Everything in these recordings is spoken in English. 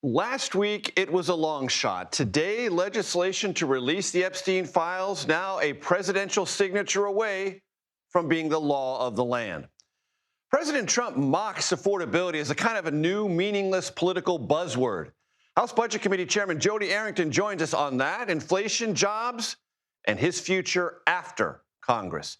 Last week, it was a long shot. Today, legislation to release the Epstein files, now a presidential signature away from being the law of the land. President Trump mocks affordability as a kind of a new, meaningless political buzzword. House Budget Committee Chairman Jody Arrington joins us on that, inflation, jobs, and his future after Congress.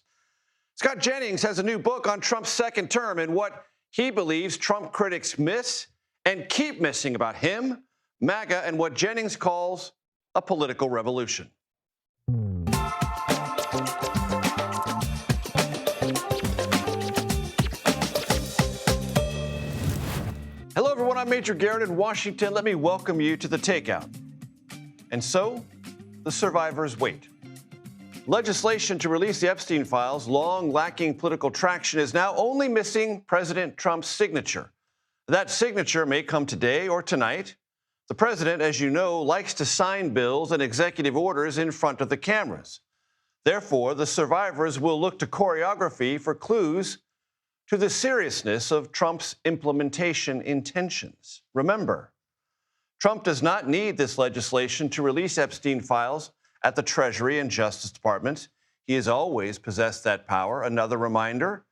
Scott Jennings has a new book on Trump's second term and what he believes Trump critics miss and keep missing about him, MAGA, and what Jennings calls a political revolution. Hello, everyone. I'm Major Garrett in Washington. Let me welcome you to the Takeout. And so, the survivors wait. Legislation to release the Epstein files, long lacking political traction, is now only missing President Trump's signature. That signature may come today or tonight. The president, as you know, likes to sign bills and executive orders in front of the cameras. Therefore, the survivors will look to choreography for clues to the seriousness of Trump's implementation intentions. Remember, Trump does not need this legislation to release Epstein files at the Treasury and Justice Departments. He has always possessed that power. Another reminder,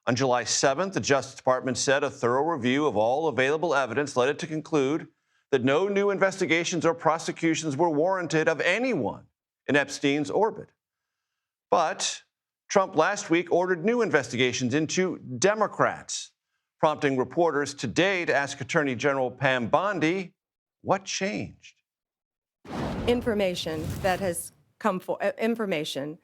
on July 7th, the Justice Department said a thorough review of all available evidence led it to conclude that no new investigations or prosecutions were warranted of anyone in Epstein's orbit. But Trump last week ordered new investigations into Democrats, prompting reporters today to ask Attorney General Pam Bondi what changed. Information that has come for information.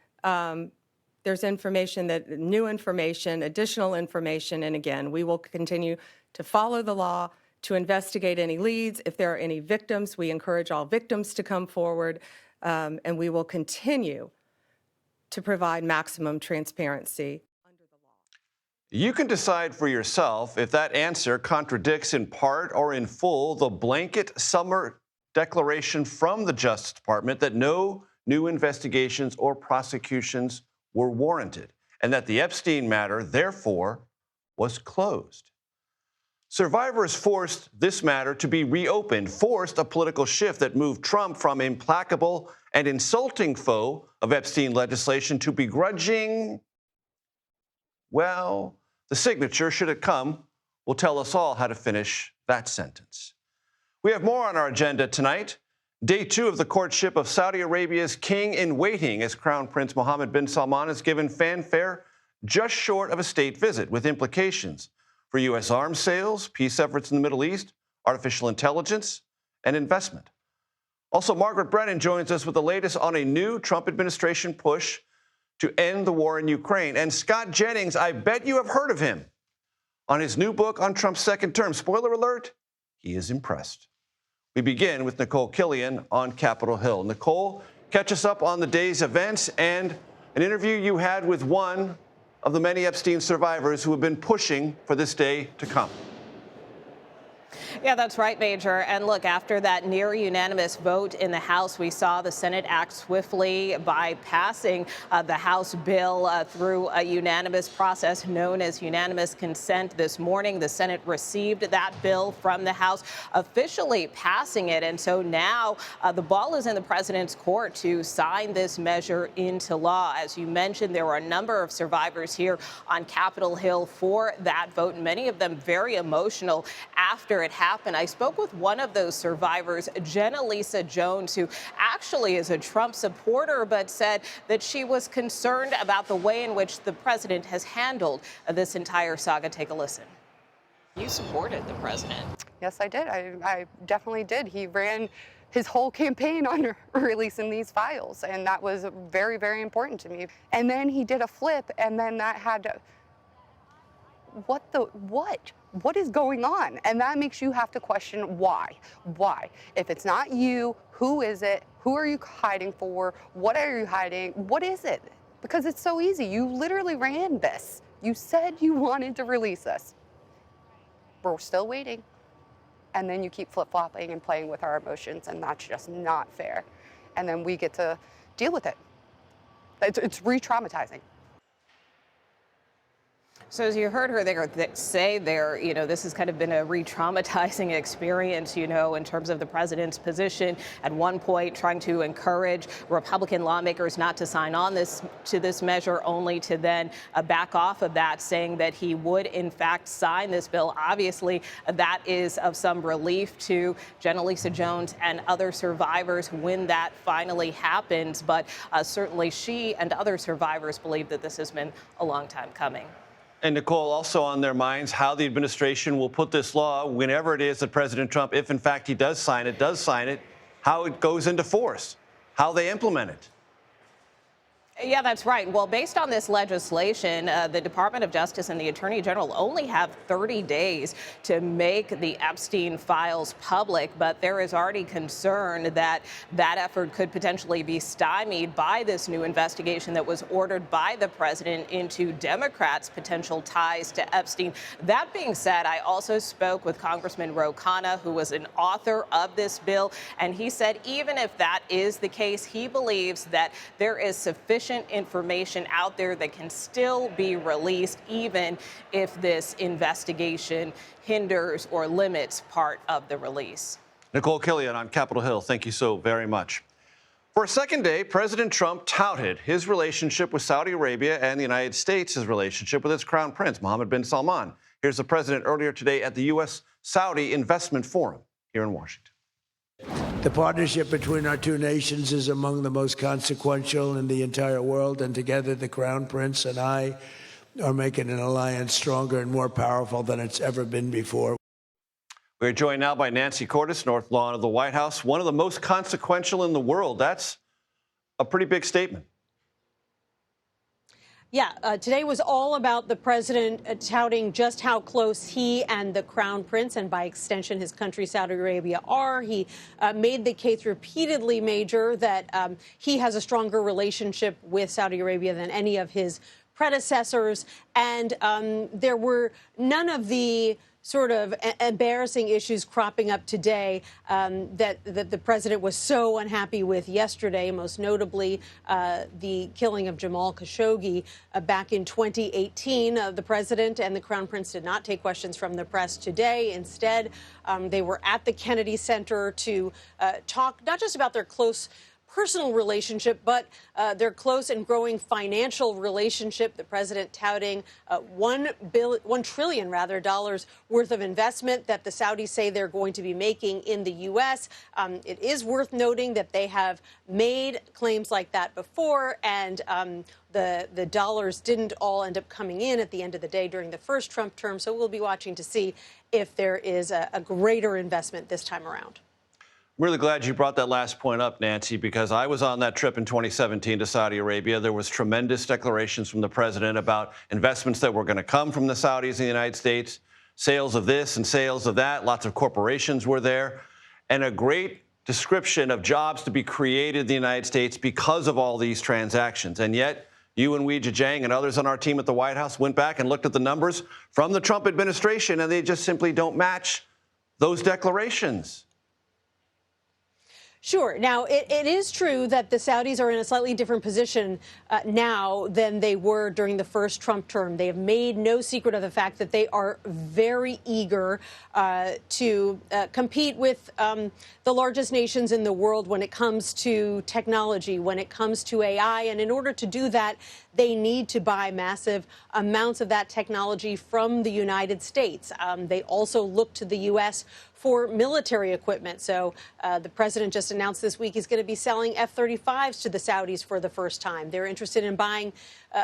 There's information that new information, additional information, and again, we will continue to follow the law, to investigate any leads. If there are any victims, we encourage all victims to come forward, and we will continue to provide maximum transparency under the law. You can decide for yourself if that answer contradicts in part or in full the blanket summer declaration from the Justice Department that no new investigations or prosecutions were warranted, and that the Epstein matter, therefore, was closed. Survivors forced this matter to be reopened, forced a political shift that moved Trump from implacable and insulting foe of Epstein legislation to begrudging, well, the signature, should it come, will tell us all how to finish that sentence. We have more on our agenda tonight. Day 2 of the courtship of Saudi Arabia's king-in-waiting as Crown Prince Mohammed bin Salman is given fanfare just short of a state visit, with implications for U.S. arms sales, peace efforts in the Middle East, artificial intelligence, and investment. Also, Margaret Brennan joins us with the latest on a new Trump administration push to end the war in Ukraine. And Scott Jennings, I bet you have heard of him, on his new book on Trump's second term. Spoiler alert, he is impressed. We begin with Nicole Killian on Capitol Hill. Nicole, catch us up on the day's events and an interview you had with one of the many Epstein survivors who have been pushing for this day to come. Yeah, that's right, Major. And look, after that near unanimous vote in the House, we saw the Senate act swiftly by passing the House bill through a unanimous process known as unanimous consent. This morning, the Senate received that bill from the House, officially passing it. And so now the ball is in the president's court to sign this measure into law. As you mentioned, there were a number of survivors here on Capitol Hill for that vote, and many of them very emotional after it happened. I spoke with one of those survivors, Jenna Lisa Jones, who actually is a Trump supporter, but said that she was concerned about the way in which the president has handled this entire saga. Take a listen. You supported the president. Yes, I did. I definitely did. He ran his whole campaign on releasing these files, and that was very, very important to me. And then he did a flip, and then that had to... What is going on? And that makes you have to question why. Why? If it's not you, who is it? Who are you hiding for? What are you hiding? What is it? Because it's so easy. You literally ran this. You said you wanted to release this. We're still waiting. And then you keep flip-flopping and playing with our emotions, and that's just not fair. And then we get to deal with it. It's re-traumatizing. So as you heard her say there, this has kind of been a re-traumatizing experience, in terms of the president's position at one point trying to encourage Republican lawmakers not to sign on to this measure, only to then back off of that, saying that he would in fact sign this bill. Obviously, that is of some relief to Jenna Lisa Jones and other survivors when that finally happens. But certainly she and other survivors believe that this has been a long time coming. And Nicole, also on their minds, how the administration will put this law, whenever it is that President Trump, if in fact he does sign it, how it goes into force, how they implement it. Yeah, that's right. Well, based on this legislation, the Department of Justice and the Attorney General only have 30 days to make the Epstein files public. But there is already concern that that effort could potentially be stymied by this new investigation that was ordered by the president into Democrats' potential ties to Epstein. That being said, I also spoke with Congressman Ro Khanna, who was an author of this bill, and he said even if that is the case, he believes that there is sufficient information out there that can still be released, even if this investigation hinders or limits part of the release. Nicole Killian on Capitol Hill, thank you so very much. For a second day, President Trump touted his relationship with Saudi Arabia and the United States' relationship with its crown prince, Mohammed bin Salman. Here's the president earlier today at the U.S. Saudi Investment Forum here in Washington. The partnership between our two nations is among the most consequential in the entire world, and together the Crown Prince and I are making an alliance stronger and more powerful than it's ever been before. We're joined now by Nancy Cordes, North Lawn of the White House, one of the most consequential in the world. That's a pretty big statement. Yeah, today was all about the president touting just how close he and the Crown Prince, and by extension his country, Saudi Arabia, are. He made the case repeatedly, Major, that he has a stronger relationship with Saudi Arabia than any of his predecessors. And there were none of the sort of embarrassing issues cropping up today that the president was so unhappy with yesterday, most notably the killing of Jamal Khashoggi back in 2018. The president and the Crown Prince did not take questions from the press today. Instead, they were at the Kennedy Center to talk not just about their close personal relationship, but their close and growing financial relationship. The president touting $1 trillion worth of investment that the Saudis say they're going to be making in the U.S. It is worth noting that they have made claims like that before, and the dollars didn't all end up coming in at the end of the day during the first Trump term. So we'll be watching to see if there is a greater investment this time around. I'm really glad you brought that last point up, Nancy, because I was on that trip in 2017 to Saudi Arabia. There was tremendous declarations from the president about investments that were going to come from the Saudis in the United States, sales of this and sales of that. Lots of corporations were there, and a great description of jobs to be created in the United States because of all these transactions. And yet, you and Weijia Jiang and others on our team at the White House went back and looked at the numbers from the Trump administration, and they just simply don't match those declarations. Sure. Now, it is true that the Saudis are in a slightly different position now than they were during the first Trump term. They have made no secret of the fact that they are very eager to compete with the largest nations in the world when it comes to technology, when it comes to AI. And in order to do that, they need to buy massive amounts of that technology from the United States. They also look to the U.S. for military equipment. So the president just announced this week he's going to be selling F-35s to the Saudis for the first time. They're interested in buying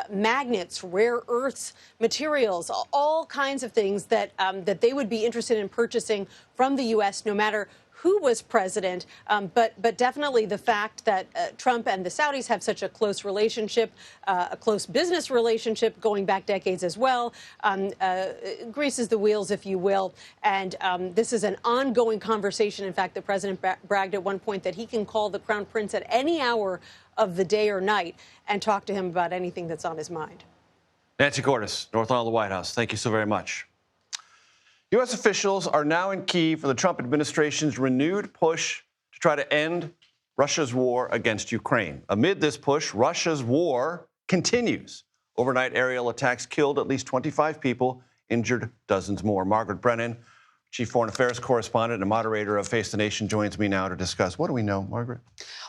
magnets, rare earths, materials, all kinds of things that that they would be interested in purchasing from the U.S. no matter who was president, but definitely the fact that Trump and the Saudis have such a close relationship, a close business relationship going back decades as well, greases the wheels, if you will. And this is an ongoing conversation. In fact, the president bragged at one point that he can call the Crown Prince at any hour of the day or night and talk to him about anything that's on his mind. Nancy Cordes, North Lawn of the White House, thank you so very much. U.S. officials are now in Kyiv for the Trump administration's renewed push to try to end Russia's war against Ukraine. Amid this push, Russia's war continues. Overnight aerial attacks killed at least 25 people, injured dozens more. Margaret Brennan, Chief Foreign Affairs Correspondent and moderator of Face the Nation, joins me now to discuss. What do we know, Margaret?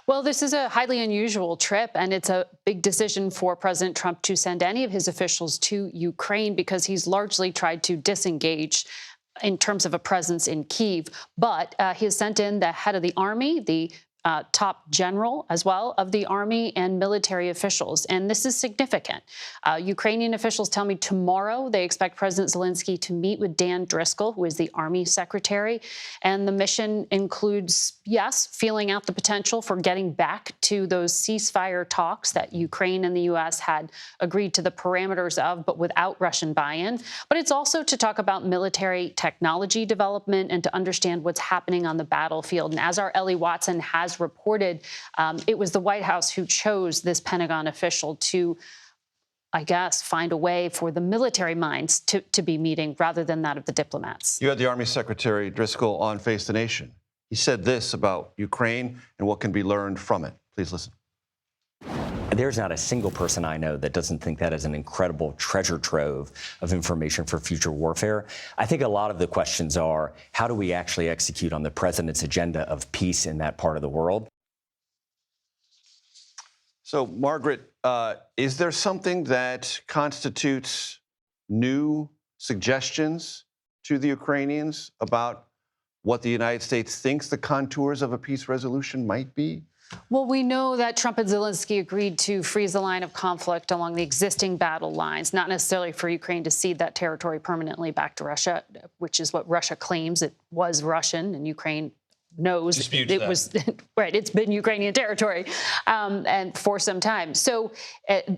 Well, this is a highly unusual trip, and it's a big decision for President Trump to send any of his officials to Ukraine because he's largely tried to disengage in terms of a presence in Kyiv. But he has sent in the head of the army, the top general as well of the army, and military officials. And this is significant. Ukrainian officials tell me tomorrow they expect President Zelensky to meet with Dan Driscoll, who is the army secretary. And the mission includes, yes, feeling out the potential for getting back to those ceasefire talks that Ukraine and the U.S. had agreed to the parameters of, but without Russian buy-in. But it's also to talk about military technology development and to understand what's happening on the battlefield. And as our Ellie Watson has reported, it was the White House who chose this Pentagon official to, I guess, find a way for the military minds to be meeting rather than that of the diplomats. You had the Army Secretary Driscoll on Face the Nation. He said this about Ukraine and what can be learned from it. Please listen. There's not a single person I know that doesn't think that is an incredible treasure trove of information for future warfare. I think a lot of the questions are, how do we actually execute on the president's agenda of peace in that part of the world? So, Margaret, is there something that constitutes new suggestions to the Ukrainians about what the United States thinks the contours of a peace resolution might be? Well, we know that Trump and Zelensky agreed to freeze the line of conflict along the existing battle lines, not necessarily for Ukraine to cede that territory permanently back to Russia, which is what Russia claims it was Russian, and Ukraine knows Disputes it that. was right. It's been Ukrainian territory and for some time. So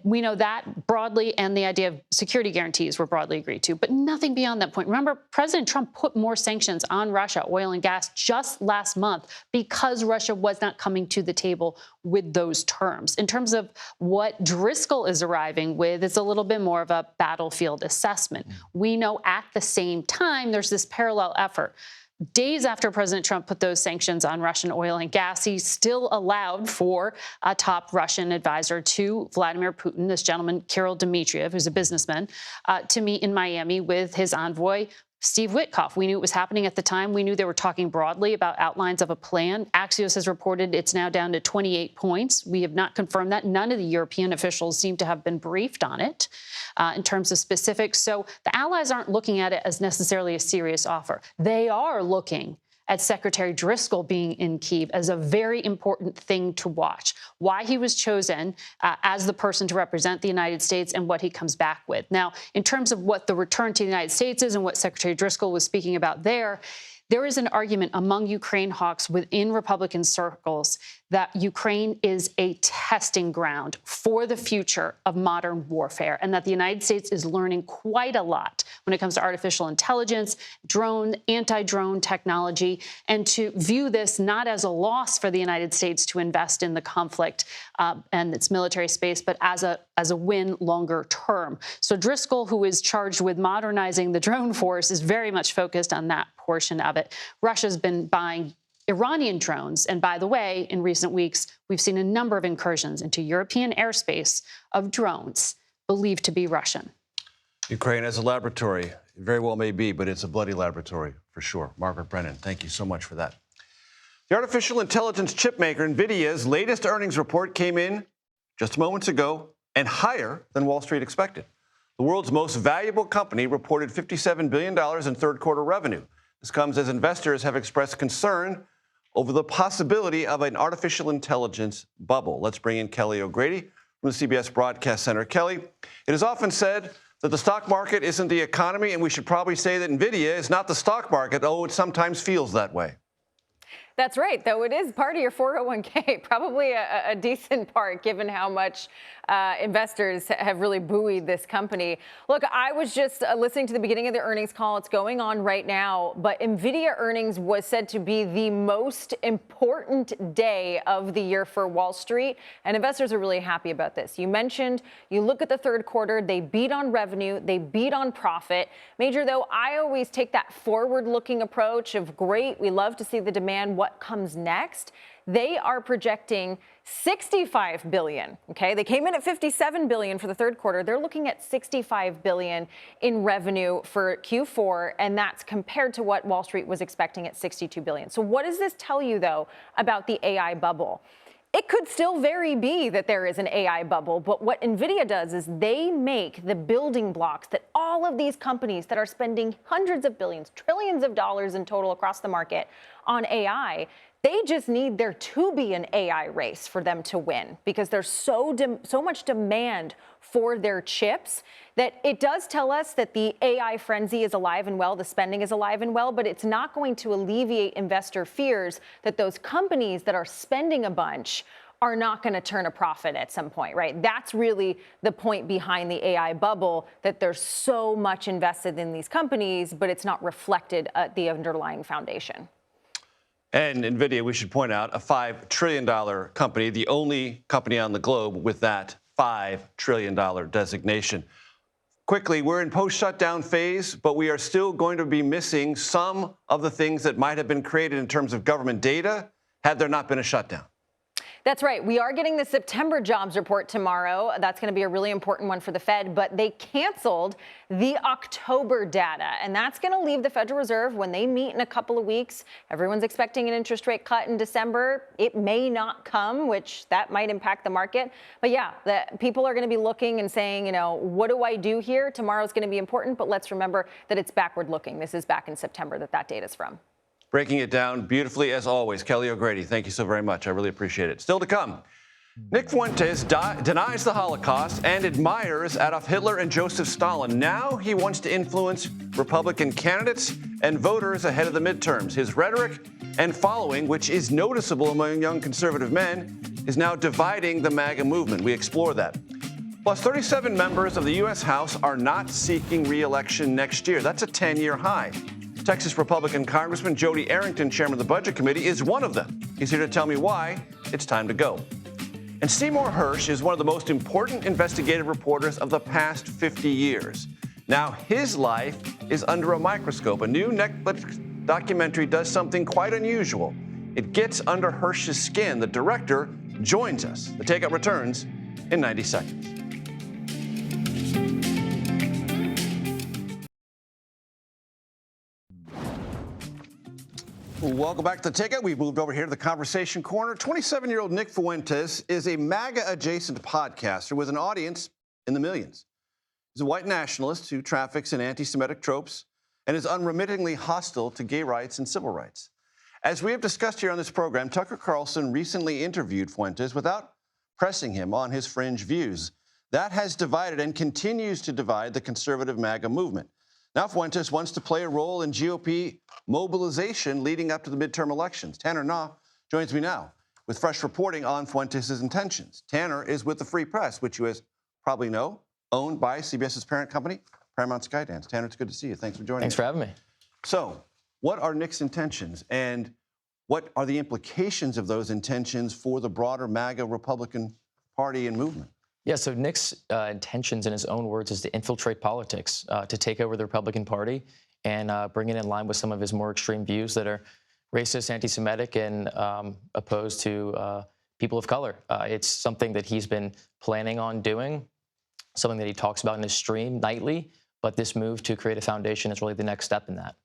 we know that broadly, and the idea of security guarantees were broadly agreed to, but nothing beyond that point. Remember, President Trump put more sanctions on Russia, oil and gas, just last month because Russia was not coming to the table with those terms. In terms of what Driscoll is arriving with, it's a little bit more of a battlefield assessment. We know at the same time there's this parallel effort. Days after President Trump put those sanctions on Russian oil and gas, he still allowed for a top Russian advisor to Vladimir Putin, this gentleman, Kirill Dmitriev, who's a businessman, to meet in Miami with his envoy, Steve Witkoff. We knew it was happening at the time. We knew they were talking broadly about outlines of a plan. Axios has reported it's now down to 28 points. We have not confirmed that. None of the European officials seem to have been briefed on it in terms of specifics. So the allies aren't looking at it as necessarily a serious offer. They are looking at Secretary Driscoll being in Kyiv as a very important thing to watch. Why he was chosen as the person to represent the United States and what he comes back with. Now, in terms of what the return to the United States is and what Secretary Driscoll was speaking about there is an argument among Ukraine hawks within Republican circles that Ukraine is a testing ground for the future of modern warfare, and that the United States is learning quite a lot when it comes to artificial intelligence, drone, anti-drone technology, and to view this not as a loss for the United States to invest in the conflict and its military space, but as a win longer term. So Driscoll, who is charged with modernizing the drone force, is very much focused on that portion of it. Russia's been buying Iranian drones. And by the way, in recent weeks, we've seen a number of incursions into European airspace of drones believed to be Russian. Ukraine as a laboratory, it very well may be, but it's a bloody laboratory for sure. Margaret Brennan, thank you so much for that. The artificial intelligence chip maker Nvidia's latest earnings report came in just moments ago and higher than Wall Street expected. The world's most valuable company reported $57 billion in third quarter revenue. This comes as investors have expressed concern over the possibility of an artificial intelligence bubble. Let's bring in Kelly O'Grady from the CBS Broadcast Center. Kelly, it is often said that the stock market isn't the economy, and we should probably say that Nvidia is not the stock market, though it sometimes feels that way. That's right, though it is part of your 401k, probably a decent part given how much investors have really buoyed this company. Look, I was just listening to the beginning of the earnings call. It's going on right now, but Nvidia earnings was said to be the most important day of the year for Wall Street, and investors are really happy about this. You mentioned, you look at the third quarter, they beat on revenue, they beat on profit. Major, though, I always take that forward-looking approach of great, we love to see the demand. What what comes next, they are projecting $65 billion. Okay, they came in at $57 billion for the third quarter. They're looking at $65 billion in revenue for Q4, and that's compared to what Wall Street was expecting at $62 billion. So what does this tell you, though, about the AI bubble? It could still very be that there is an AI bubble, but what Nvidia does is they make the building blocks that all of these companies that are spending hundreds of billions, trillions of dollars in total across the market on AI, they just need there to be an AI race for them to win, because there's so much demand for their chips that it does tell us that the AI frenzy is alive and well, the spending is alive and well, but it's not going to alleviate investor fears that those companies that are spending a bunch are not going to turn a profit at some point, right? That's really the point behind the AI bubble, that there's so much invested in these companies, but it's not reflected at the underlying foundation. And Nvidia, we should point out, a $5 trillion company, the only company on the globe with that $5 trillion designation. Quickly, we're in post-shutdown phase, but we are still going to be missing some of the things that might have been created in terms of government data had there not been a shutdown. That's right. We are getting the September jobs report tomorrow. That's going to be a really important one for the Fed, but they canceled the October data, and that's going to leave the Federal Reserve when they meet in a couple of weeks. Everyone's expecting an interest rate cut in December. It may not come, which that might impact the market. But yeah, the people are going to be looking and saying, you know, what do I do here? Tomorrow's going to be important, but let's remember that it's backward looking. This is back in September that data is from. Breaking it down beautifully, as always. Kelly O'Grady, thank you so very much. I really appreciate it. Still to come, Nick Fuentes denies the Holocaust and admires Adolf Hitler and Joseph Stalin. Now he wants to influence Republican candidates and voters ahead of the midterms. His rhetoric and following, which is noticeable among young conservative men, is now dividing the MAGA movement. We explore that. Plus, 37 members of the U.S. House are not seeking re-election next year. That's a 10-year high. Texas Republican Congressman Jody Arrington, chairman of the Budget Committee, is one of them. He's here to tell me why it's time to go. And Seymour Hersh is one of the most important investigative reporters of the past 50 years. Now his life is under a microscope. A new Netflix documentary does something quite unusual. It gets under Hersh's skin. The director joins us. The Takeout returns in 90 seconds. Welcome back to the Takeout. We've moved over here to the Conversation Corner. 27-year-old Nick Fuentes is a MAGA-adjacent podcaster with an audience in the millions. He's a white nationalist who traffics in anti-Semitic tropes and is unremittingly hostile to gay rights and civil rights. As we have discussed here on this program, Tucker Carlson recently interviewed Fuentes without pressing him on his fringe views. That has divided and continues to divide the conservative MAGA movement. Now Fuentes wants to play a role in GOP mobilization leading up to the midterm elections. Tanner Nah joins me now with fresh reporting on Fuentes' intentions. Tanner is with the Free Press, which you probably know, owned by CBS's parent company, Paramount Skydance. Tanner, it's good to see you. Thanks for joining Thanks me. for having me. So, what are Nick's intentions, and what are the implications of those intentions for the broader MAGA Republican Party and movement? Yeah, so Nick's intentions, in his own words, is to infiltrate politics, to take over the Republican Party and bring it in line with some of his more extreme views that are racist, anti-Semitic, and opposed to people of color. It's something that he's been planning on doing, something that he talks about in his stream nightly, but this move to create a foundation is really the next step in that.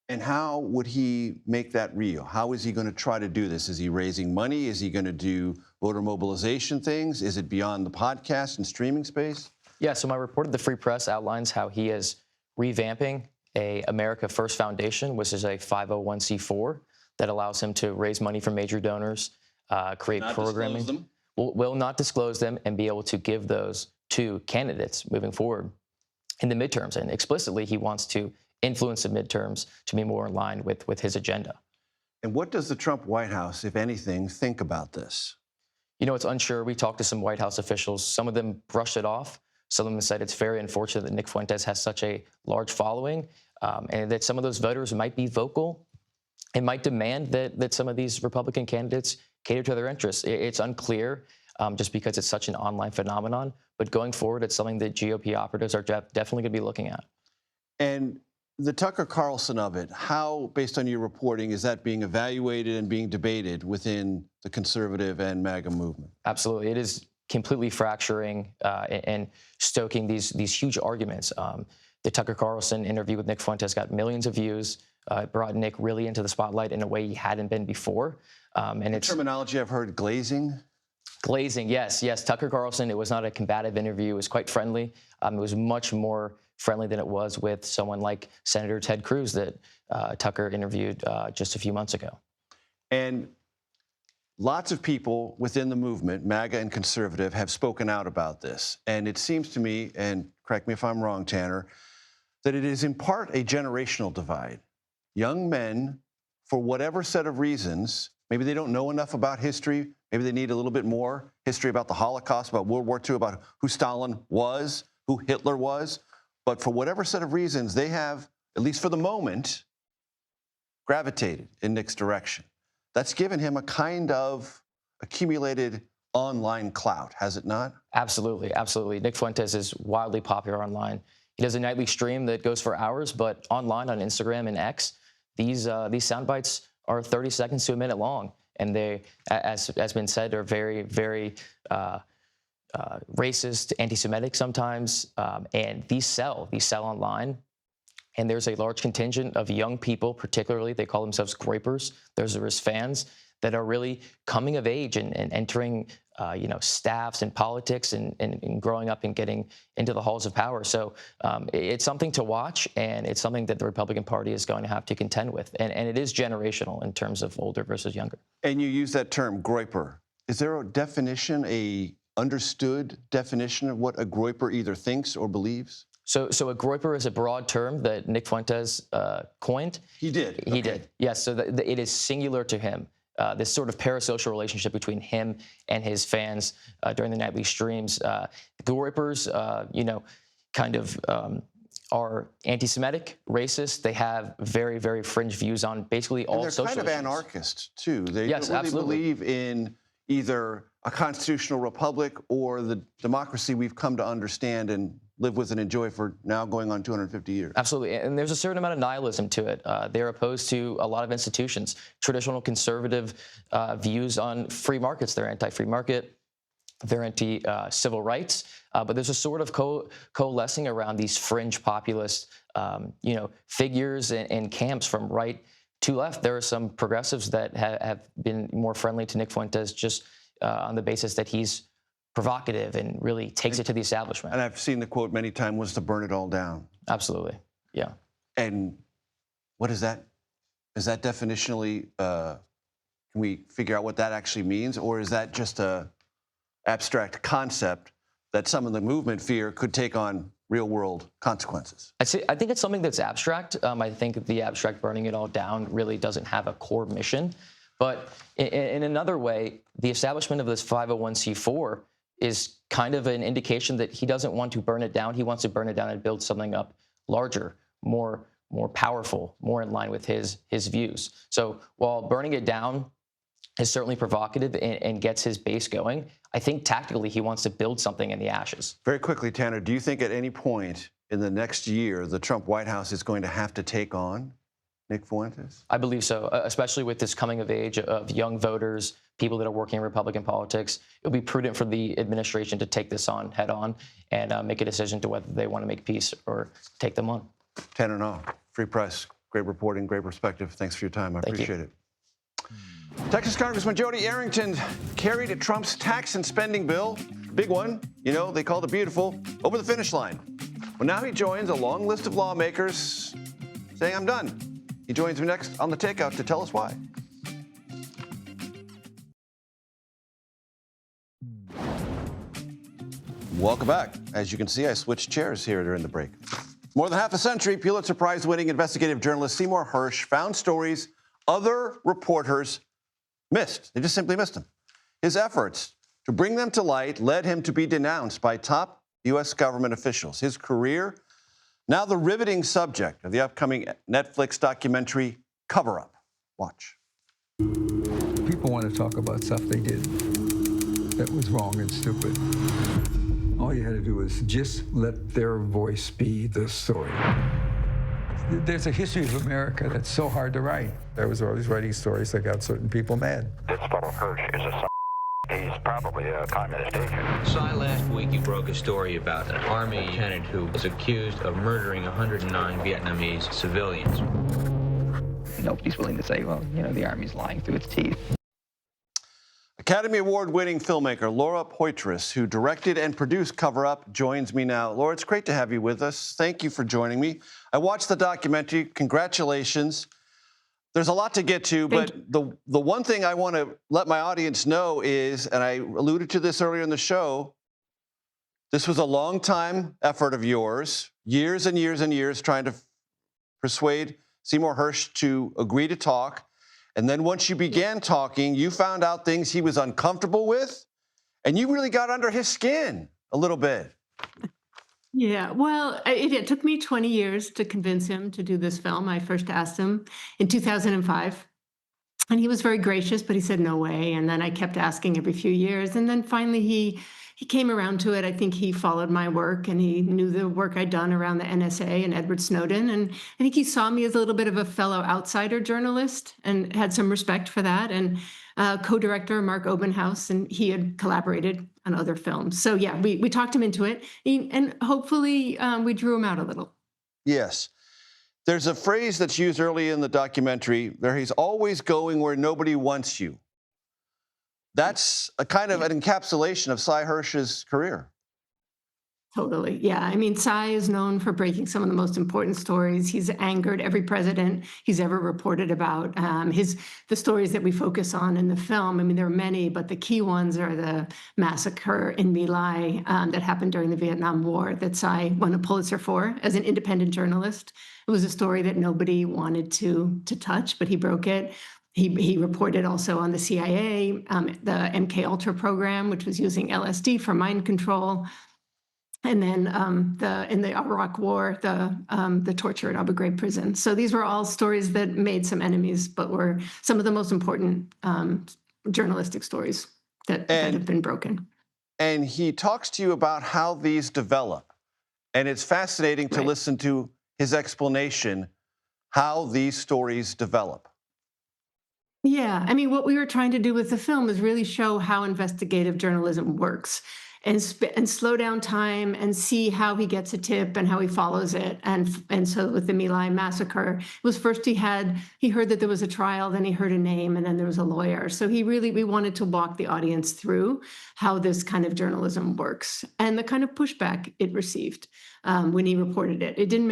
And how would he make that real? How is he going to try to do this? Is he raising money? Is he going to do voter mobilization things? Is it beyond the podcast and streaming space? Yeah, so my report at the Free Press outlines how he is revamping a America First Foundation, which is a 501c4 that allows him to raise money from major donors, create programming. Will not disclose them and be able to give those to candidates moving forward in the midterms. And explicitly, he wants to influence the midterms to be more in line with his agenda. And what does the Trump White House, if anything, think about this? You know, it's unsure. We talked to some White House officials. Some of them brushed it off. Some of them said it's very unfortunate that Nick Fuentes has such a large following, and that some of those voters might be vocal and might demand that some of these Republican candidates cater to their interests. It's unclear just because it's such an online phenomenon. But going forward, it's something that GOP operatives are definitely going to be looking at. And The Tucker Carlson of it, how, based on your reporting, is that being evaluated and being debated within the conservative and MAGA movement? Absolutely. It is completely fracturing and stoking these huge arguments. The Tucker Carlson interview with Nick Fuentes got millions of views, brought Nick really into the spotlight in a way he hadn't been before. And it's terminology I've heard, glazing. Glazing, yes. Tucker Carlson, it was not a combative interview. It was quite friendly. It was much more friendly than it was with someone like Senator Ted Cruz that Tucker interviewed just a few months ago. And lots of people within the movement, MAGA and conservative, have spoken out about this. And it seems to me, and correct me if I'm wrong, Tanner, that it is in part a generational divide. Young men, for whatever set of reasons, maybe they don't know enough about history, maybe they need a little bit more history about the Holocaust, about World War II, about who Stalin was, who Hitler was. But for whatever set of reasons, they have, at least for the moment, gravitated in Nick's direction. That's given him a kind of accumulated online clout, has it not? Absolutely, absolutely. Nick Fuentes is wildly popular online. He does a nightly stream that goes for hours, but online on Instagram and X, these sound bites are 30 seconds to a minute long. And they, as has been said, are very, very racist, anti-Semitic sometimes, and these sell online. And there's a large contingent of young people, particularly, they call themselves groypers. Those are his fans that are really coming of age and entering, staffs and politics and growing up and getting into the halls of power. So it's something to watch, and it's something that the Republican Party is going to have to contend with. And it is generational in terms of older versus younger. And you use that term, groyper. Is there a definition, a understood definition of what a groyper either thinks or believes? So a groyper is a broad term that Nick Fuentes coined. He did? He did, yes. So it is singular to him. This sort of parasocial relationship between him and his fans during the nightly streams. Groypers, are anti-Semitic, racist. They have very, very fringe views on basically all social issues. And they're kind of anarchists, too. They yes, don't really absolutely. believe in either a constitutional republic or the democracy we've come to understand and live with and enjoy for now going on 250 years. Absolutely. And there's a certain amount of nihilism to it. They're opposed to a lot of institutions, traditional conservative views on free markets. They're anti-free market. They're anti-civil rights. But there's a sort of coalescing around these fringe populist, figures and camps from right to left. There are some progressives that have been more friendly to Nick Fuentes just on the basis that he's provocative and really takes it to the establishment. And I've seen the quote many times was to burn it all down. Absolutely, yeah. And what is that? Is that definitionally, can we figure out what that actually means? Or is that just a abstract concept that some of the movement fear could take on real world consequences? I think it's something that's abstract. I think the abstract burning it all down really doesn't have a core mission. But in another way, the establishment of this 501c4 is kind of an indication that he doesn't want to burn it down. He wants to burn it down and build something up larger, more powerful, more in line with his views. So while burning it down is certainly provocative and gets his base going, I think tactically he wants to build something in the ashes. Very quickly, Tanner, do you think at any point in the next year the Trump White House is going to have to take on Nick Fuentes? I believe so, especially with this coming of age of young voters, people that are working in Republican politics. It would be prudent for the administration to take this on head on and make a decision to whether they want to make peace or take them on. Tanner Naw, Free Press, great reporting, great perspective. Thanks for your time. I appreciate it. Texas Congressman Jody Arrington carried Trump's tax and spending bill, big one, they called it beautiful, over the finish line. Well, now he joins a long list of lawmakers saying, I'm done. He joins me next on The Takeout to tell us why. Welcome back. As you can see, I switched chairs here during the break. More than half a century, Pulitzer Prize-winning investigative journalist Seymour Hersh found stories other reporters missed. They just simply missed them. His efforts to bring them to light led him to be denounced by top U.S. government officials. His career, now the riveting subject of the upcoming Netflix documentary, Cover Up. Watch. People want to talk about stuff they did that was wrong and stupid. All you had to do was just let their voice be the story. There's a history of America that's so hard to write. I was always writing stories that got certain people mad. This fellow Hirsch is a he's probably a communist agent. Saw last week you broke a story about an Army lieutenant who was accused of murdering 109 Vietnamese civilians. Nobody's willing to say, well, you know, the Army's lying through its teeth. Academy Award-winning filmmaker Laura Poitras, who directed and produced Cover Up, joins me now. Laura, it's great to have you with us. Thank you for joining me. I watched the documentary. Congratulations. There's a lot to get to, but the one thing I want to let my audience know is, and I alluded to this earlier in the show, this was a long-time effort of yours, years and years and years trying to persuade Seymour Hersh to agree to talk. And then once you began talking, you found out things he was uncomfortable with, and you really got under his skin a little bit. Yeah, well, it took me 20 years to convince him to do this film. I first asked him in 2005, and he was very gracious, but he said no way. And then I kept asking every few years, and then finally he came around to it. I think he followed my work, and he knew the work I'd done around the NSA and Edward Snowden. And I think he saw me as a little bit of a fellow outsider journalist and had some respect for that. And co-director Mark Obenhaus, and he had collaborated on other films. So yeah, we talked him into it, and hopefully we drew him out a little. Yes. There's a phrase that's used early in the documentary where he's always going where nobody wants you. That's a kind of an encapsulation of Sy Hersh's career. Totally. Yeah. I mean, Sy is known for breaking some of the most important stories. He's angered every president he's ever reported about. The stories that we focus on in the film, I mean, there are many, but the key ones are the massacre in My Lai that happened during the Vietnam War that Sy won a Pulitzer for as an independent journalist. It was a story that nobody wanted to touch, but he broke it. He reported also on the CIA, the MK Ultra program, which was using LSD for mind control. And then in the Iraq War, the torture at Abu Ghraib prison. So these were all stories that made some enemies, but were some of the most important journalistic stories that have been broken. And he talks to you about how these develop. And it's fascinating to listen to his explanation how these stories develop. Yeah, I mean, what we were trying to do with the film is really show how investigative journalism works. And slow down time and see how he gets a tip and how he follows it. And so with the My Lai massacre, it was first he heard that there was a trial, then he heard a name, and then there was a lawyer. So we wanted to walk the audience through how this kind of journalism works and the kind of pushback it received when he reported it. It didn't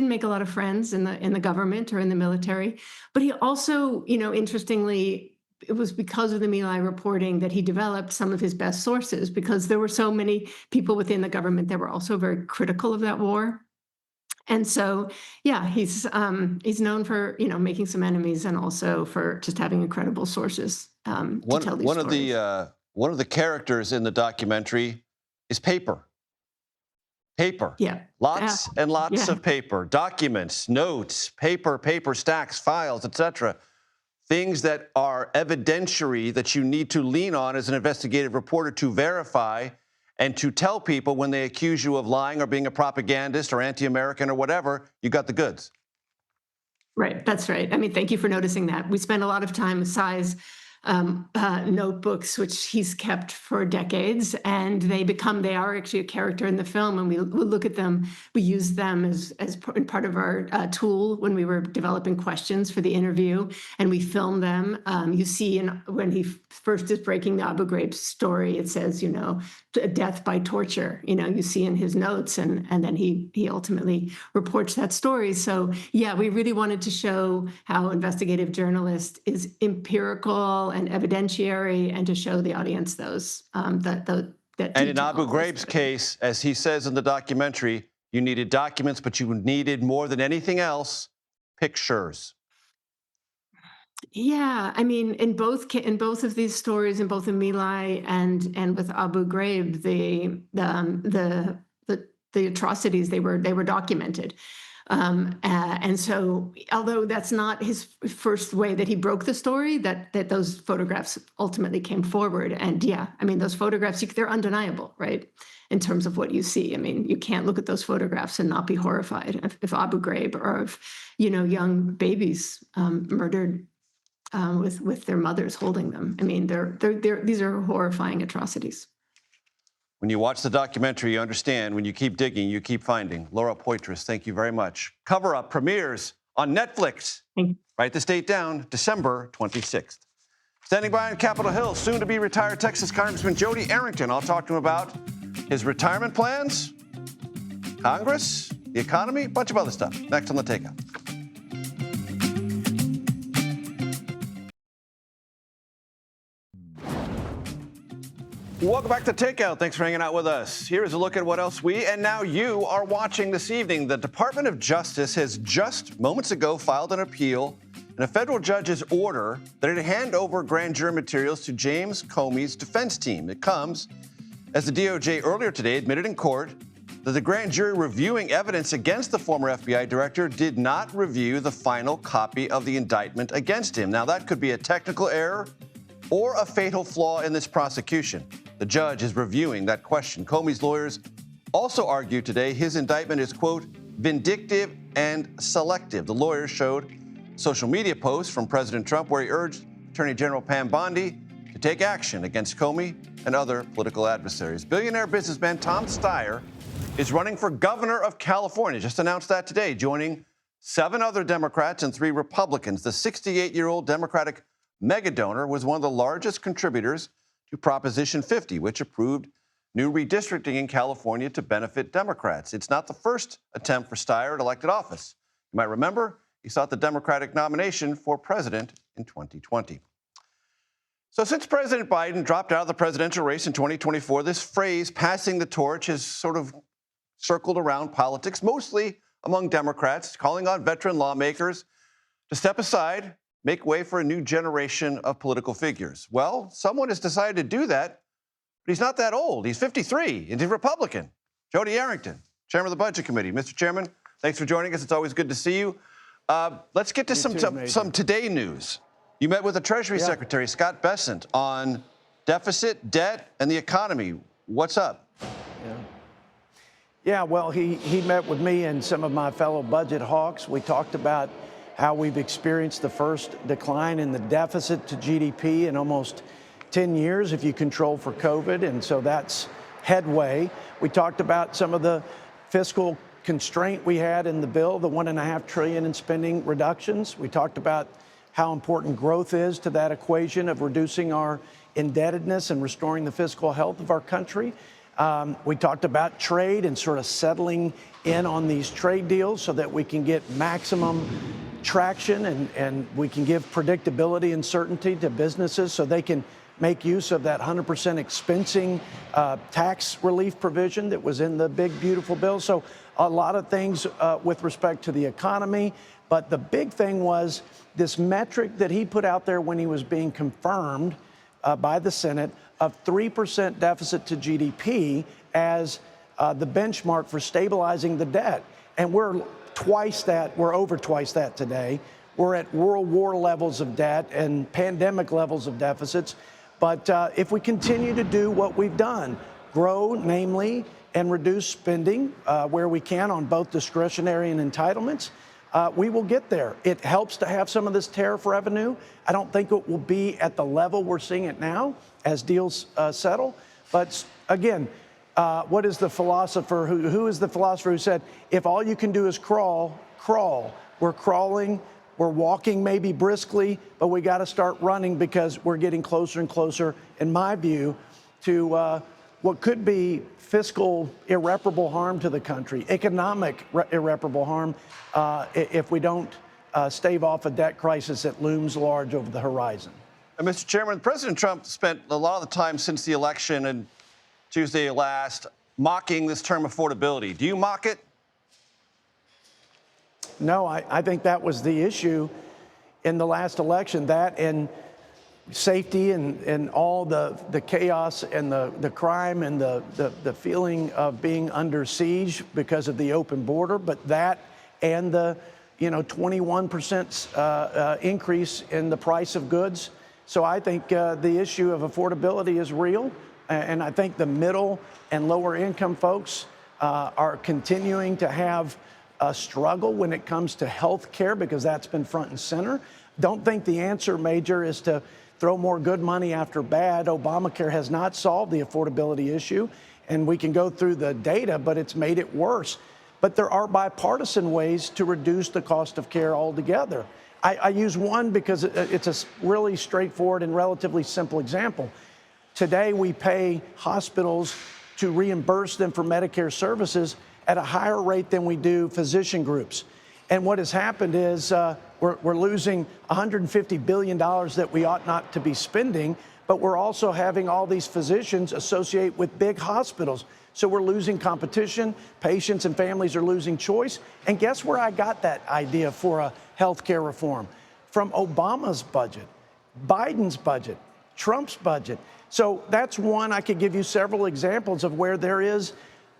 make a lot of friends in the government or in the military, but he also, interestingly, it was because of the My Lai reporting that he developed some of his best sources, because there were so many people within the government that were also very critical of that war. And so, yeah, he's known for, making some enemies and also for just having incredible sources to tell these stories. One of the characters in the documentary is paper. Paper. Yeah. Lots and lots of paper, documents, notes, paper stacks, files, etc. Things that are evidentiary that you need to lean on as an investigative reporter to verify and to tell people when they accuse you of lying or being a propagandist or anti-American or whatever, you got the goods. Right, that's right. I mean, thank you for noticing that. We spend a lot of time with Sy's notebooks, which he's kept for decades, and they are actually a character in the film, and we look at them, we use them as part of our tool when we were developing questions for the interview, and we film them. You see when he first is breaking the Abu Ghraib story, it says, death by torture, you see in his notes, and then he ultimately reports that story. So yeah, we really wanted to show how investigative journalist is empirical and evidentiary, and to show the audience those that and in Abu Ghraib's case, as he says in the documentary, you needed documents, but you needed more than anything else, pictures. Yeah, I mean, in both of these stories, in both in My Lai and with Abu Ghraib, the atrocities they were documented. And so, although that's not his first way that he broke the story, that those photographs ultimately came forward. And yeah, I mean, those photographs, they're undeniable, right? In terms of what you see. I mean, you can't look at those photographs and not be horrified if Abu Ghraib or if, young babies murdered with their mothers holding them. I mean, these are horrifying atrocities. When you watch the documentary, you understand when you keep digging, you keep finding. Laura Poitras, thank you very much. Cover Up premieres on Netflix. Write this date down, December 26th. Standing by on Capitol Hill, soon to be retired Texas Congressman Jody Arrington. I'll talk to him about his retirement plans, Congress, the economy, a bunch of other stuff. Next on The Takeout. Welcome back to Takeout. Thanks for hanging out with us. Here is a look at what else we and now you are watching this evening. The Department of Justice has just moments ago filed an appeal in a federal judge's order that it hand over grand jury materials to James Comey's defense team. It comes as the DOJ earlier today admitted in court that the grand jury reviewing evidence against the former FBI director did not review the final copy of the indictment against him. Now, that could be a technical error or a fatal flaw in this prosecution. The judge is reviewing that question. Comey's lawyers also argued today his indictment is, quote, vindictive and selective. The lawyers showed social media posts from President Trump where he urged Attorney General Pam Bondi to take action against Comey and other political adversaries. Billionaire businessman Tom Steyer is running for governor of California. Just announced that today, joining 7 other Democrats and 3 Republicans. The 68-year-old Democratic megadonor was one of the largest contributors to Proposition 50, which approved new redistricting in California to benefit Democrats. It's not the first attempt for Steyer at elected office. You might remember he sought the Democratic nomination for president in 2020. So since President Biden dropped out of the presidential race in 2024, this phrase, passing the torch, has sort of circled around politics, mostly among Democrats, calling on veteran lawmakers to step aside, make way for a new generation of political figures. Well, someone has decided to do that, but he's not that old. He's 53, and he's a Republican. Jody Arrington, chairman of the Budget Committee. Mr. Chairman, thanks for joining us. It's always good to see you. Let's get to some today news. You met with the Treasury Secretary, Scott Bessent, on deficit, debt, and the economy. What's up? Yeah, well, he met with me and some of my fellow budget hawks. We talked about how we've experienced the first decline in the deficit to GDP in almost 10 years if you control for COVID, and so that's headway. We talked about some of the fiscal constraint we had in the bill, the $1.5 trillion in spending reductions. We talked about how important growth is to that equation of reducing our indebtedness and restoring the fiscal health of our country. We talked about trade and sort of settling in on these trade deals so that we can get maximum traction and we can give predictability and certainty to businesses so they can make use of that 100% expensing tax relief provision that was in the big, beautiful bill. So a lot of things with respect to the economy. But the big thing was this metric that he put out there when he was being confirmed by the Senate of 3% deficit to GDP as the benchmark for stabilizing the debt. And we're twice that, we're over twice that today. We're at World War levels of debt and pandemic levels of deficits. But if we continue to do what we've done, grow, namely, and reduce spending where we can on both discretionary and entitlements, we will get there. It helps to have some of this tariff revenue. I don't think it will be at the level we're seeing it now as deals settle. But again, what is the philosopher who is the philosopher who said, if all you can do is crawl, crawl. We're crawling, we're walking maybe briskly, but we got to start running because we're getting closer and closer, in my view, to what could be fiscal irreparable harm to the country, economic irreparable harm if we don't stave off a debt crisis that looms large over the horizon. And Mr. Chairman, President Trump spent a lot of the time since the election and Tuesday last mocking this term affordability. Do you mock it? No, I think that was the issue in the last election, that and safety and all the chaos and the crime and the feeling of being under siege because of the open border. But that and the 21% increase in the price of goods. So I think the issue of affordability is real, and I think the middle and lower income folks are continuing to have a struggle when it comes to health care, because that's been front and center. Don't think the answer, Major, is to throw more good money after bad. Obamacare has not solved the affordability issue, and we can go through the data, but it's made it worse. But there are bipartisan ways to reduce the cost of care altogether. I use one because it's a really straightforward and relatively simple example. Today, we pay hospitals to reimburse them for Medicare services at a higher rate than we do physician groups. And what has happened is we're losing $150 billion that we ought not to be spending, but we're also having all these physicians associate with big hospitals. So we're losing competition, patients and families are losing choice. And guess where I got that idea for a health care reform? From Obama's budget, Biden's budget, Trump's budget. So that's one. I could give you several examples of where there is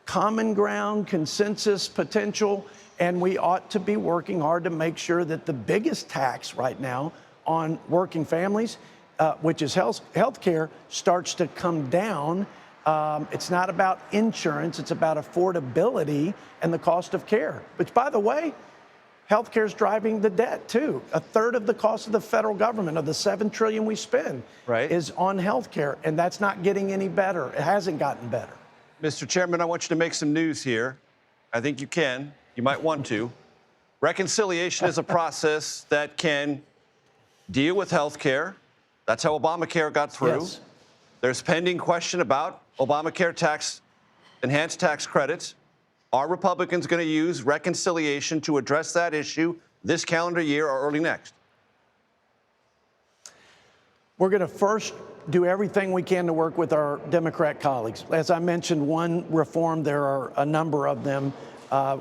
common ground, consensus, potential, and we ought to be working hard to make sure that the biggest tax right now on working families, which is health care, starts to come down. It's not about insurance, it's about affordability and the cost of care, which, by the way, healthcare is driving the debt too. A third of the cost of the federal government, of the $7 trillion we spend, is on healthcare, and that's not getting any better. It hasn't gotten better. Mr. Chairman, I want you to make some news here. I think you can. You might want to. Reconciliation is a process that can deal with healthcare. That's how Obamacare got through. Yes. There's pending question about Obamacare enhanced tax credits. Are Republicans going to use reconciliation to address that issue this calendar year or early next? We're going to first do everything we can to work with our Democrat colleagues. As I mentioned, one reform, there are a number of them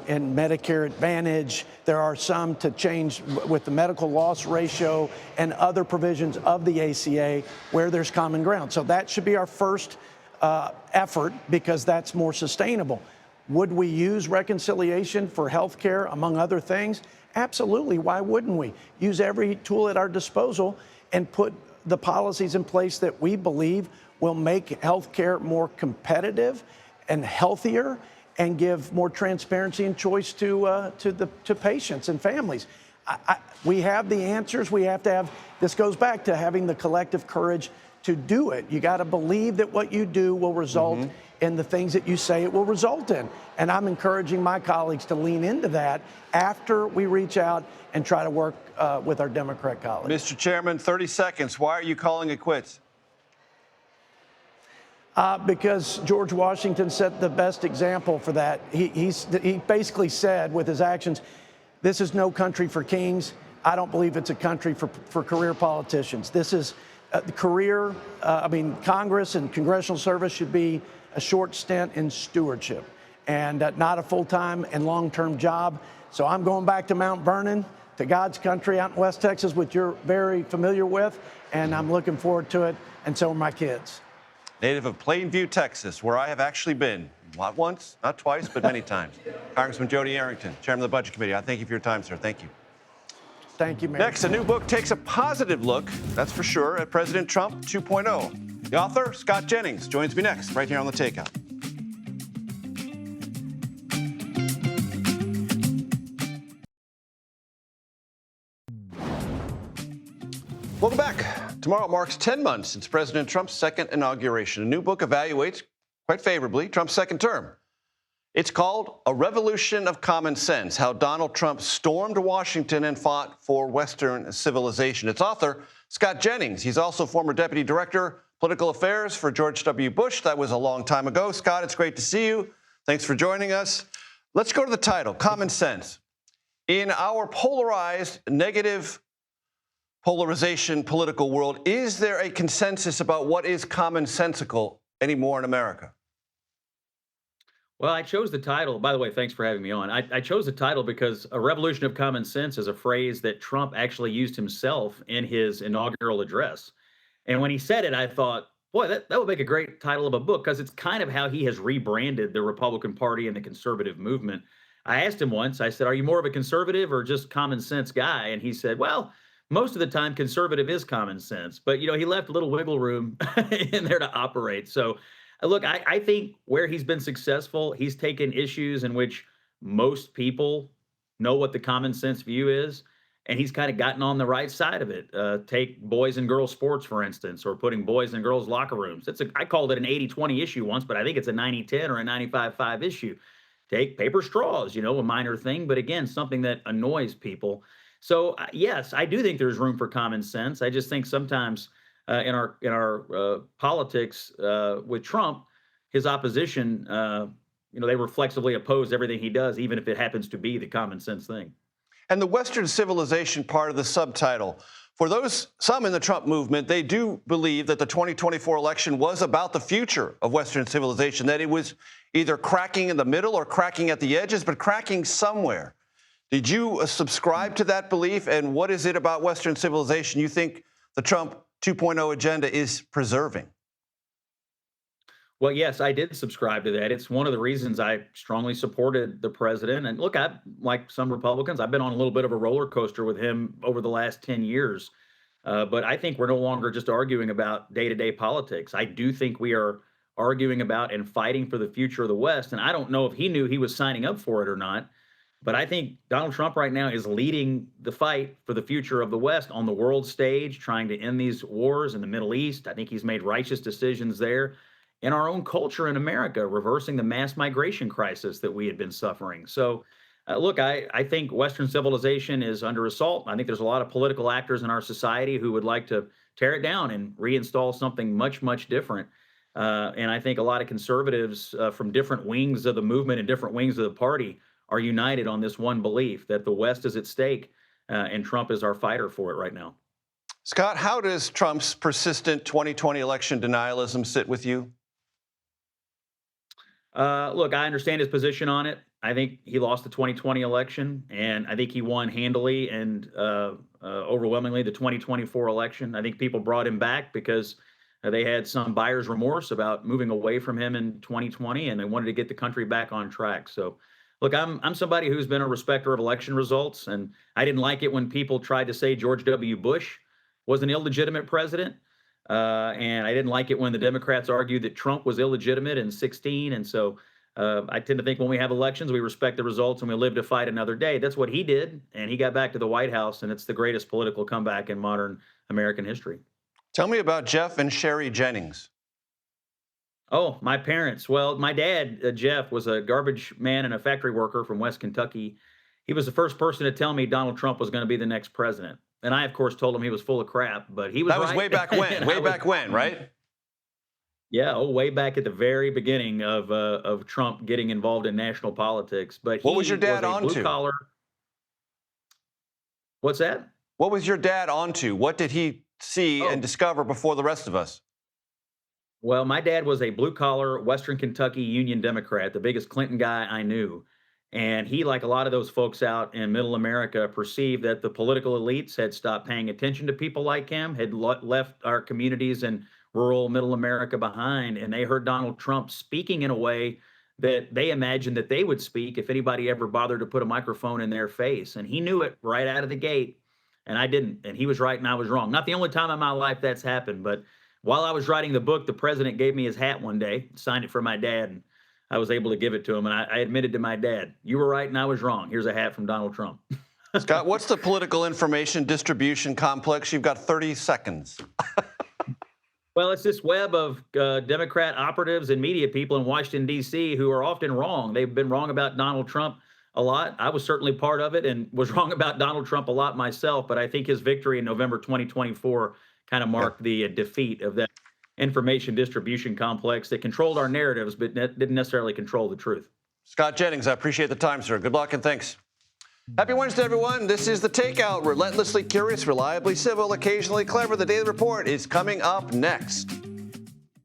in Medicare Advantage. There are some to change with the medical loss ratio and other provisions of the ACA where there's common ground. So that should be our first effort, because that's more sustainable. Would we use reconciliation for health care, among other things? Absolutely. Why wouldn't we? Use every tool at our disposal and put the policies in place that we believe will make health care more competitive and healthier and give more transparency and choice to patients and families. We have the answers. We have to have, this goes back to having the collective courage to do it. You got to believe that what you do will result in the things that you say it will result in. And I'm encouraging my colleagues to lean into that after we reach out and try to work with our Democrat colleagues. Mr. Chairman, 30 seconds. Why are you calling it quits? Because George Washington set the best example for that. He basically said with his actions, this is no country for kings. I don't believe it's a country for career politicians. This is Congress and congressional service should be a short stint in stewardship and not a full-time and long-term job. So I'm going back to Mount Vernon, to God's country out in West Texas, which you're very familiar with, and I'm looking forward to it, and so are my kids. Native of Plainview, Texas, where I have actually been, not once, not twice, but many times. Congressman Jody Arrington, Chairman of the Budget Committee, I thank you for your time, sir. Thank you. Thank you, Mayor. Next, a new book takes a positive look, that's for sure, at President Trump 2.0. The author, Scott Jennings, joins me next, right here on The Takeout. Welcome back. Tomorrow marks 10 months since President Trump's second inauguration. A new book evaluates quite favorably Trump's second term. It's called A Revolution of Common Sense, How Donald Trump Stormed Washington and Fought for Western Civilization. Its author, Scott Jennings. He's also former Deputy Director, Political Affairs for George W. Bush. That was a long time ago. Scott, it's great to see you. Thanks for joining us. Let's go to the title, Common Sense. In our polarized, negative polarization political world, is there a consensus about what is commonsensical anymore in America? Well, I chose the title. By the way, thanks for having me on. I chose the title because a revolution of common sense is a phrase that Trump actually used himself in his inaugural address. And when he said it, I thought, boy, that would make a great title of a book, because it's kind of how he has rebranded the Republican Party and the conservative movement. I asked him once, I said, are you more of a conservative or just common sense guy? And he said, well, most of the time conservative is common sense. But, he left a little wiggle room in there to operate. So, look, I think where he's been successful, he's taken issues in which most people know what the common sense view is, and he's kind of gotten on the right side of it. Take boys and girls sports, for instance, or putting boys and girls locker rooms. I called it an 80-20 issue once, but I think it's a 90-10 or a 95-5 issue. Take paper straws, a minor thing, but again, something that annoys people. So yes, I do think there's room for common sense. I just think sometimes in our politics with Trump, his opposition, they reflexively oppose everything he does, even if it happens to be the common sense thing. And the Western civilization part of the subtitle. For some in the Trump movement, they do believe that the 2024 election was about the future of Western civilization, that it was either cracking in the middle or cracking at the edges, but cracking somewhere. Did you subscribe to that belief? And what is it about Western civilization you think the Trump 2.0 agenda is preserving? Well, yes, I did subscribe to that. It's one of the reasons I strongly supported the president. And look, like some Republicans, I've been on a little bit of a roller coaster with him over the last 10 years. But I think we're no longer just arguing about day-to-day politics. I do think we are arguing about and fighting for the future of the West. And I don't know if he knew he was signing up for it or not. But I think Donald Trump right now is leading the fight for the future of the West on the world stage, trying to end these wars in the Middle East. I think he's made righteous decisions there. In our own culture in America, reversing the mass migration crisis that we had been suffering. So, look, I think Western civilization is under assault. I think there's a lot of political actors in our society who would like to tear it down and reinstall something much, much different. And I think a lot of conservatives from different wings of the movement and different wings of the party are united on this one belief that the West is at stake and Trump is our fighter for it right now. Scott, how does Trump's persistent 2020 election denialism sit with you? Look, I understand his position on it. I think he lost the 2020 election, and I think he won handily and overwhelmingly the 2024 election. I think people brought him back because they had some buyer's remorse about moving away from him in 2020, and they wanted to get the country back on track. So, look, I'm somebody who's been a respecter of election results, and I didn't like it when people tried to say George W. Bush was an illegitimate president. And I didn't like it when the Democrats argued that Trump was illegitimate in 2016. And so I tend to think when we have elections, we respect the results and we live to fight another day. That's what he did. And he got back to the White House, and it's the greatest political comeback in modern American history. Tell me about Jeff and Sherry Jennings. Oh, my parents. Well, my dad, Jeff, was a garbage man and a factory worker from West Kentucky. He was the first person to tell me Donald Trump was going to be the next president. And I, of course, told him he was full of crap, but he was right. That was way back when, back when, right? Yeah, way back at the very beginning of Trump getting involved in national politics. But what was your dad on to? Collar. What's that? What was your dad onto? What did he see and discover before the rest of us? Well, my dad was a blue-collar Western Kentucky Union Democrat, the biggest Clinton guy I knew. And he, like a lot of those folks out in middle America, perceived that the political elites had stopped paying attention to people like him, had left our communities in rural middle America behind. And they heard Donald Trump speaking in a way that they imagined that they would speak if anybody ever bothered to put a microphone in their face. And he knew it right out of the gate. And I didn't. And he was right and I was wrong. Not the only time in my life that's happened. But while I was writing the book, the president gave me his hat one day, signed it for my dad. And I was able to give it to him, and I admitted to my dad, you were right and I was wrong. Here's a hat from Donald Trump. Scott, what's the political information distribution complex? You've got 30 seconds. Well, it's this web of Democrat operatives and media people in Washington, D.C. who are often wrong. They've been wrong about Donald Trump a lot. I was certainly part of it and was wrong about Donald Trump a lot myself, but I think his victory in November 2024 kind of marked the defeat of that information distribution complex that controlled our narratives, but didn't necessarily control the truth. Scott Jennings, I appreciate the time, sir. Good luck and thanks. Happy Wednesday, everyone. This is The Takeout. Relentlessly curious, reliably civil, occasionally clever. The Daily Report is coming up next.